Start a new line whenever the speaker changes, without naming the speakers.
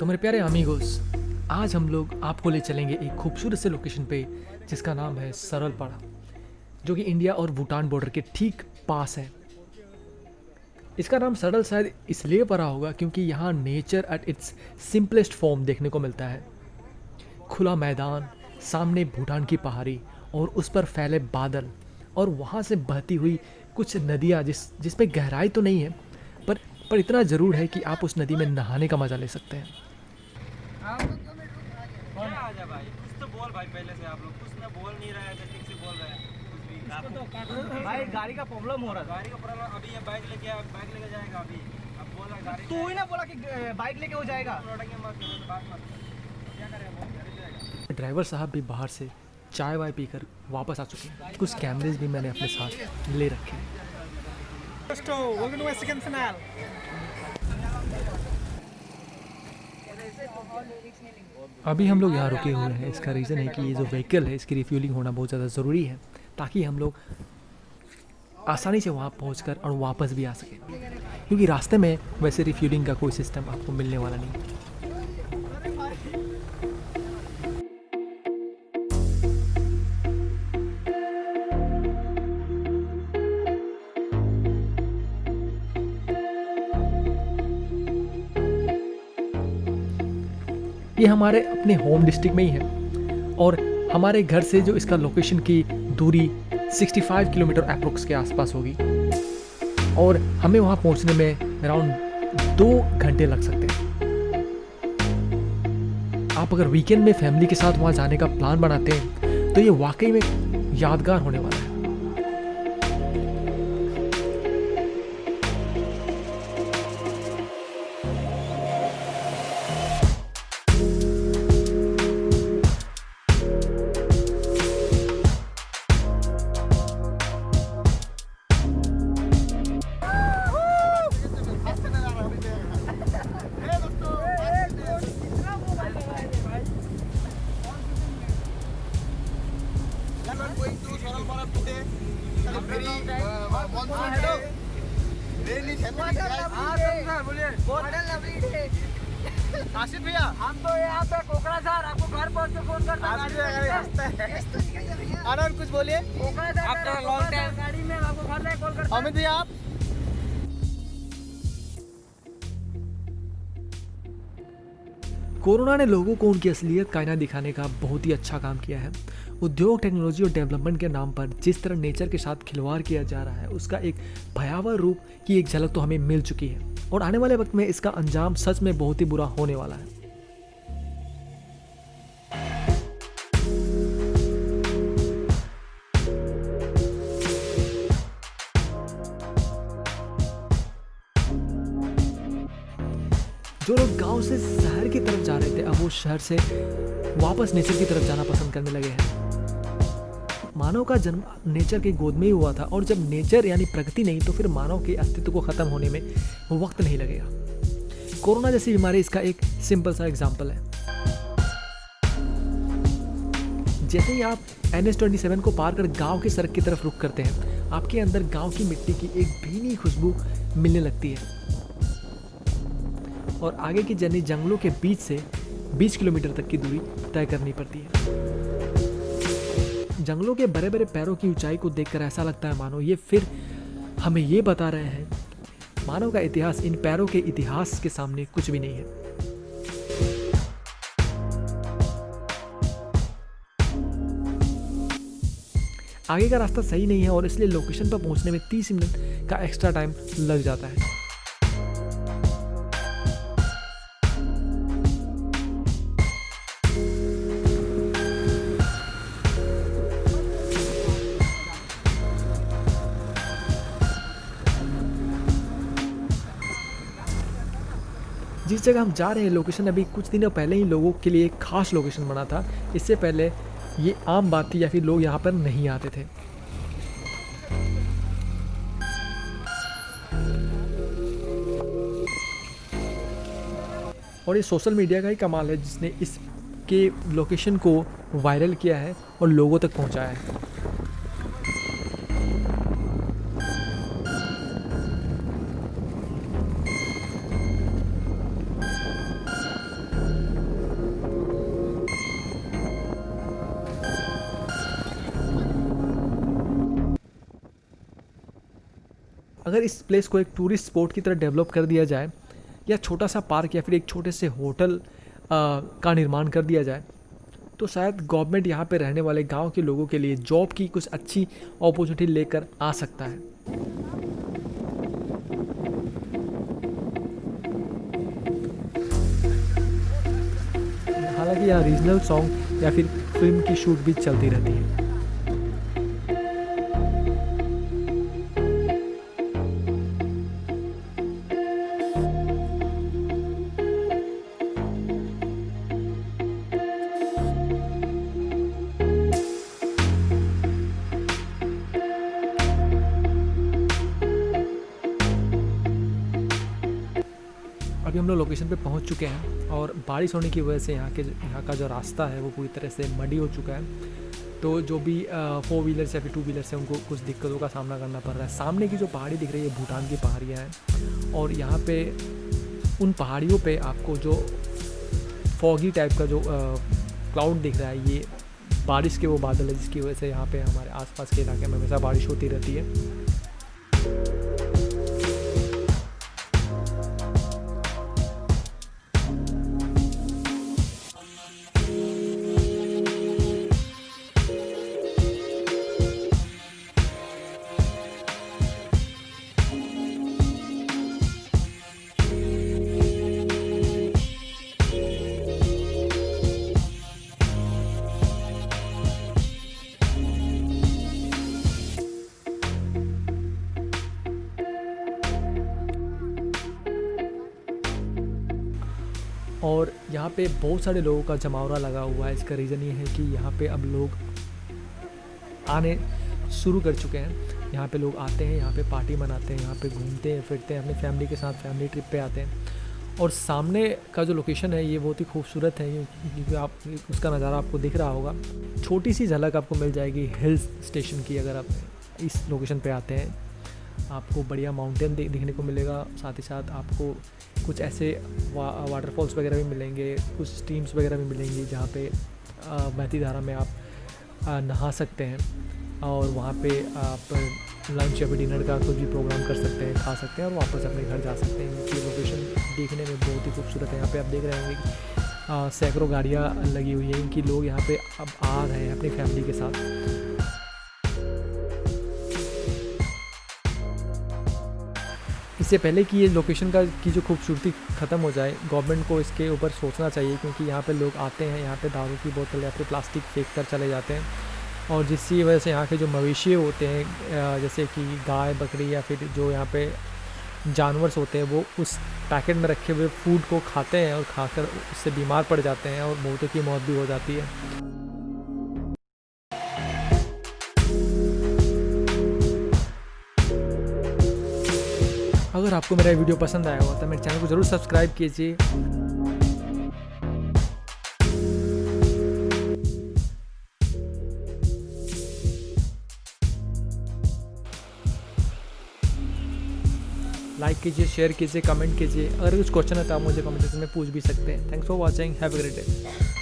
तो मेरे प्यारे अमीगोस, आज हम लोग आपको ले चलेंगे एक खूबसूरत से लोकेशन पे जिसका नाम है सरलपाड़ा, जो कि इंडिया और भूटान बॉर्डर के ठीक पास है। इसका नाम सरल शायद इसलिए पड़ा होगा क्योंकि यहाँ nature at its simplest form देखने को मिलता है। खुला मैदान, सामने भूटान की पहाड़ी और उस पर फैले बादल, और वहाँ से बहती हुई कुछ नदियाँ जिसमें गहराई तो नहीं है, पर इतना ज़रूर है कि आप उस नदी में नहाने का मज़ा ले सकते हैं।
क्या आ जा भाई, कुछ तो बोल भाई। पहले से आप लोग कुछ ना बोल नहीं रहे हैं, ठीक से बोल रहे हैं कुछ भी।
भाई गाड़ी का प्रॉब्लम हो रहा है।
गाड़ी का प्रॉब्लम अभी ये बाइक लेके जाएगा अभी। अब बोल रहा है गाड़ी
तू ही ना बोला कि बाइक लेके हो जाएगा।
लौटेंगे मत, तो बात मत क्या करें, बोल गाड़ी जाएगा।
ड्राइवर साहब भी बाहर से चाय वाय पीकर वापस आ चुके हैं। कुछ कैमरेज भी मैंने अपने साथ ले रखे हैं। अभी हम लोग यहाँ रुके हुए हैं। इसका रीज़न है कि ये जो व्हीकल है इसकी रिफ्यूलिंग होना बहुत ज़्यादा ज़रूरी है, ताकि हम लोग आसानी से वहाँ पहुँचकर और वापस भी आ सकें, क्योंकि रास्ते में वैसे रिफ्यूलिंग का कोई सिस्टम आपको मिलने वाला नहीं है। ये हमारे अपने होम डिस्ट्रिक्ट में ही है, और हमारे घर से जो इसका लोकेशन की दूरी 65 किलोमीटर अप्रोक्स के आसपास होगी, और हमें वहाँ पहुँचने में अराउंड 2 घंटे लग सकते हैं। आप अगर वीकेंड में फैमिली के साथ वहाँ जाने का प्लान बनाते हैं तो ये वाकई में यादगार होने वाला है।
आशिफ भैया, हम तो यहाँ पे कोकराझार आपको घर पर से फोन करते हैं। आनंद कुछ बोलिए। आफ्टर लॉन्ग टाइम गाड़ी में आपको घर से कॉल करते हैं। अमित भैया आप।
कोरोना ने लोगों को उनकी असलियत कायना दिखाने का बहुत ही अच्छा काम किया है। उद्योग, टेक्नोलॉजी और डेवलपमेंट के नाम पर जिस तरह नेचर के साथ खिलवाड़ किया जा रहा है, उसका एक भयावह रूप की एक झलक तो हमें मिल चुकी है, और आने वाले वक्त में इसका अंजाम सच में बहुत ही बुरा होने वाला है। जो लोग गांव से शहर की तरफ जा रहे थे, अब वो शहर से वापस नेचर की तरफ जाना पसंद करने लगे हैं। मानव का जन्म नेचर के गोद में ही हुआ था, और जब नेचर यानी प्रकृति नहीं, तो फिर मानव के अस्तित्व को ख़त्म होने में वक्त नहीं लगेगा। कोरोना जैसी बीमारी इसका एक सिंपल सा एग्जाम्पल है। जैसे ही आप NH-27 को पार कर गांव की सड़क की तरफ रुख करते हैं, आपके अंदर गांव की मिट्टी की एक भीनी खुशबू मिलने लगती है, और आगे की जर्नी जंगलों के बीच से 20 किलोमीटर तक की दूरी तय करनी पड़ती है। जंगलों के बड़े बड़े पैरों की ऊंचाई को देखकर ऐसा लगता है मानो ये फिर हमें ये बता रहे हैं, मानव का इतिहास इन पैरों के इतिहास के सामने कुछ भी नहीं है। आगे का रास्ता सही नहीं है, और इसलिए लोकेशन पर पहुंचने में 30 मिनट का एक्स्ट्रा टाइम लग जाता है। जिस जगह हम जा रहे हैं, लोकेशन अभी कुछ दिनों पहले ही लोगों के लिए एक खास लोकेशन बना था। इससे पहले ये आम बात थी, या फिर लोग यहाँ पर नहीं आते थे। और ये सोशल मीडिया का ही कमाल है, जिसने इसके लोकेशन को वायरल किया है और लोगों तक पहुँचाया है। अगर इस प्लेस को एक टूरिस्ट स्पॉट की तरह डेवलप कर दिया जाए, या छोटा सा पार्क या फिर एक छोटे से होटल का निर्माण कर दिया जाए, तो शायद गवर्नमेंट यहाँ पे रहने वाले गांव के लोगों के लिए जॉब की कुछ अच्छी अपॉर्चुनिटी लेकर आ सकता है। हालांकि यहाँ रीजनल सॉन्ग या फिर फिल्म की शूट भी चलती रहती है। अभी हम लोग लोकेशन पे पहुंच चुके हैं और बारिश होने की वजह से यहाँ का जो रास्ता है वो पूरी तरह से मडी हो चुका है। तो जो भी 4 व्हीलर्स या फिर 2 व्हीलर्स हैं उनको कुछ दिक्कतों का सामना करना पड़ रहा है। सामने की जो पहाड़ी दिख रही है भूटान की पहाड़ियाँ हैं, और यहाँ पे उन पहाड़ियों पे आपको जो फॉगी टाइप का जो क्लाउड दिख रहा है, ये बारिश के वो बादल है जिसकी वजह से यहाँ पे हमारे आसपास के इलाके में हमेशा बारिश होती रहती है। और यहाँ पे बहुत सारे लोगों का जमावड़ा लगा हुआ है। इसका रीज़न ये है कि यहाँ पे अब लोग आने शुरू कर चुके हैं। यहाँ पे लोग आते हैं, यहाँ पे पार्टी मनाते हैं, यहाँ पे घूमते हैं फिरते हैं, अपनी फैमिली के साथ फैमिली ट्रिप पे आते हैं। और सामने का जो लोकेशन है ये बहुत ही खूबसूरत है, क्योंकि आप उसका नज़ारा आपको दिख रहा होगा। छोटी सी झलक आपको मिल जाएगी हिल स्टेशन की। अगर आप इस लोकेशन पे आते हैं आपको बढ़िया माउंटेन दिखने को मिलेगा, साथ ही साथ आपको कुछ ऐसे वाटरफॉल्स वगैरह भी मिलेंगे, कुछ स्ट्रीम्स वगैरह भी मिलेंगी जहाँ पे बहती धारा में आप नहा सकते हैं। और वहाँ पे आप लंच या फिर डिनर का कुछ भी प्रोग्राम कर सकते हैं, खा सकते हैं और वापस अपने घर जा सकते हैं। ये लोकेशन देखने में बहुत ही खूबसूरत है। यहाँ पे आप देख रहे होंगे कि सैकड़ों गाड़ियाँ लगी हुई हैं, इनकी लोग यहाँ पे अब आ रहे हैं अपनी फैमिली के साथ। इससे पहले कि ये लोकेशन की जो खूबसूरती ख़त्म हो जाए, गवर्नमेंट को इसके ऊपर सोचना चाहिए, क्योंकि यहाँ पे लोग आते हैं, यहाँ पे दारू की बोतल या फिर प्लास्टिक फेंक कर चले जाते हैं, और जिसकी वजह से यहाँ के जो मवेशी होते हैं जैसे कि गाय बकरी या फिर जो यहाँ पे जानवर होते हैं, वो उस पैकेट में रखे हुए फूड को खाते हैं और खाकर उससे बीमार पड़ जाते हैं और बहुतों की मौत भी हो जाती है। अगर आपको मेरा वीडियो पसंद आया हो तो मेरे चैनल को ज़रूर सब्सक्राइब कीजिए। लाइक कीजिए, शेयर कीजिए, कमेंट कीजिए। अगर कुछ क्वेश्चन है तो आप मुझे कमेंट सेक्शन में पूछ भी सकते हैं। Thanks for watching, have a great day.